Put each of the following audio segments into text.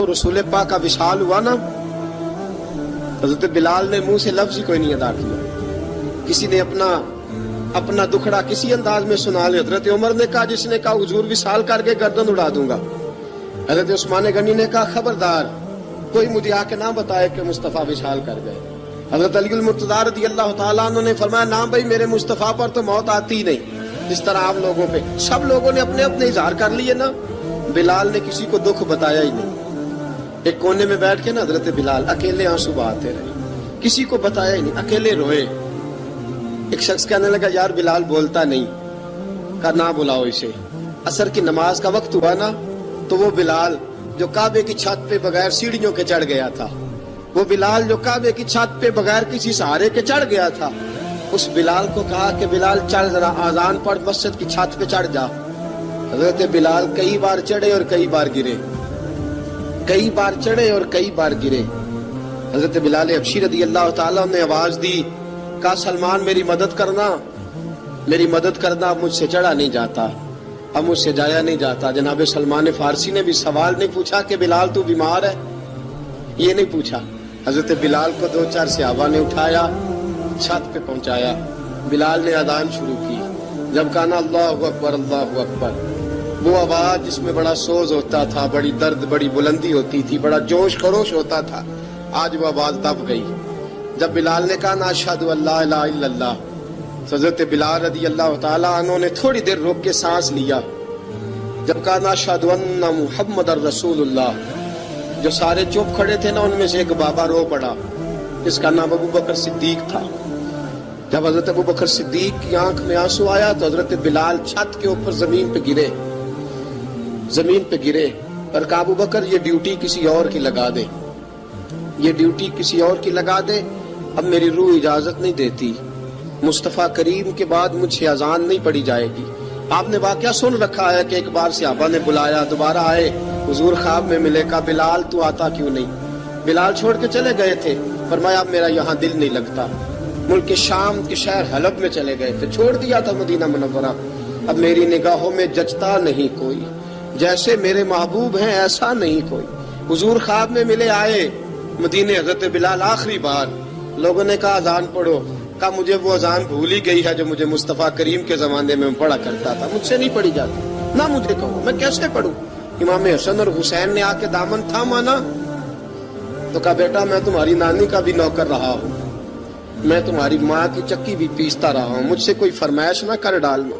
رسول پاک کا وصال ہوا نا، حضرت بلال نے منہ سے لفظ ہی کوئی نہیں ادا کیا. کسی نے اپنا دکھڑا کسی انداز میں سنا لے. حضرت عمر نے کہا، جس نے کہا حضور وصال کر کے گردن اڑا دوں گا. حضرت عثمان غنی نے کہا، خبردار کوئی مجھے آ کے نہ بتائے کہ مصطفیٰ وصال کر گئے. حضرت علی المرتضیٰ رضی اللہ تعالیٰ عنہ نے فرمایا، نہ بھائی میرے مصطفیٰ پر تو موت آتی ہی نہیں جس طرح آپ لوگوں پہ. سب لوگوں نے اپنے اپنے اظہار کر لیے نا، بلال نے کسی کو دکھ بتایا ہی نہیں. ایک کونے میں بیٹھ کے نا حضرت بلال اکیلے آنسو بہاتے رہے، کسی کو بتایا ہی نہیں، اکیلے روئے. ایک شخص کہنے لگا، یار بلال بولتا نہیں. کہا نہ بلاؤ اسے. عصر کی نماز کا وقت ہوا نا، تو وہ بلال جو کعبے کی چھت پہ بغیر سیڑھیوں کے چڑھ گیا تھا، وہ بلال جو کعبے کی چھت پہ بغیر کسی سہارے کے چڑھ گیا تھا، اس بلال کو کہا کہ بلال چڑھ ذرا، آذان پڑھ، مسجد کی چھت پہ چڑھ جا. حضرت بلال کئی بار چڑھے اور کئی بار گرے، کئی بار چڑھے اور کئی بار گرے. حضرت بلال حبشی رضی اللہ تعالیٰ نے آواز دی، کہا سلمان میری مدد کرنا، میری مدد کرنا. اب مجھ سے چڑھا نہیں جاتا، اب مجھ سے جایا نہیں جاتا. جناب سلمان فارسی نے بھی سوال نہیں پوچھا کہ بلال تو بیمار ہے، یہ نہیں پوچھا. حضرت بلال کو 2-4 صحابہ نے اٹھایا، چھت پہ پہنچایا. بلال نے اذان شروع کی. جب کہا نا اللہ اکبر اللہ اکبر، وہ آواز جس میں بڑا سوز ہوتا تھا، بڑی درد، بڑی بلندی ہوتی تھی، بڑا جوش خروش ہوتا تھا، آج وہ آواز دب گئی. جب بلال نے کہا نا اشہد ان لا الہ الا اللہ، حضرت بلال رضی اللہ تعالیٰ عنہ نے تھوڑی دیر روک کے سانس لیا. جب کہا نا اشہد ان محمد رسول اللہ، جو سارے چپ کھڑے تھے نا، ان میں سے ایک بابا رو پڑا، اس کا نام ابو بکر صدیق تھا. جب حضرت ابو بکر صدیق کی آنکھ میں آنسو آیا تو حضرت بلال چھت کے اوپر زمین پہ گرے، زمین پہ گرے اور کہا ابو بکر یہ ڈیوٹی کسی اور کی لگا دے، یہ ڈیوٹی کسی اور کی لگا دے، اب میری روح اجازت نہیں دیتی، مصطفیٰ کریم کے بعد مجھ سے اذان نہیں پڑھی جائے گی. آپ نے واقعہ سن رکھا ہے کہ ایک بار صحابہ نے بلایا، دوبارہ آئے، حضور خواب میں ملے. کہا بلال تو آتا کیوں نہیں؟ بلال چھوڑ کے چلے گئے تھے. فرمایا اب میرا یہاں دل نہیں لگتا. ملک شام کے شہر حلب میں چلے گئے تھے، چھوڑ دیا تھا مدینہ منورہ. اب میری نگاہوں میں جچتا نہیں کوئی، جیسے میرے محبوب ہیں ایسا نہیں کوئی. حضور خواب میں ملے، آئے مدینے. حضرت بلال آخری بار، لوگوں نے کہا اذان پڑھو. کہا مجھے وہ اذان بھول ہی گئی ہے جو مجھے مصطفیٰ کریم کے زمانے میں پڑھا کرتا تھا، مجھ سے نہیں پڑھی جاتی. نہ مجھے کہو، میں کیسے پڑھوں؟ امام حسن اور حسین نے آ کے دامن تھاما نا، تو کہا بیٹا میں تمہاری نانی کا بھی نوکر رہا ہوں، میں تمہاری ماں کی چکی بھی پیستا رہا ہوں، مجھ سے کوئی فرمائش نہ کر ڈالنا.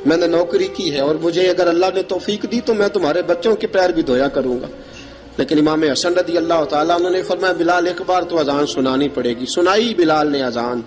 میں نے نوکری کی ہے اور مجھے اگر اللہ نے توفیق دی تو میں تمہارے بچوں کے پیر بھی دھویا کروں گا. لیکن امام حسن رضی اللہ تعالیٰ عنہ نے فرمایا بلال ایک بار تو اذان سنانی پڑے گی. سنائی بلال نے اذان.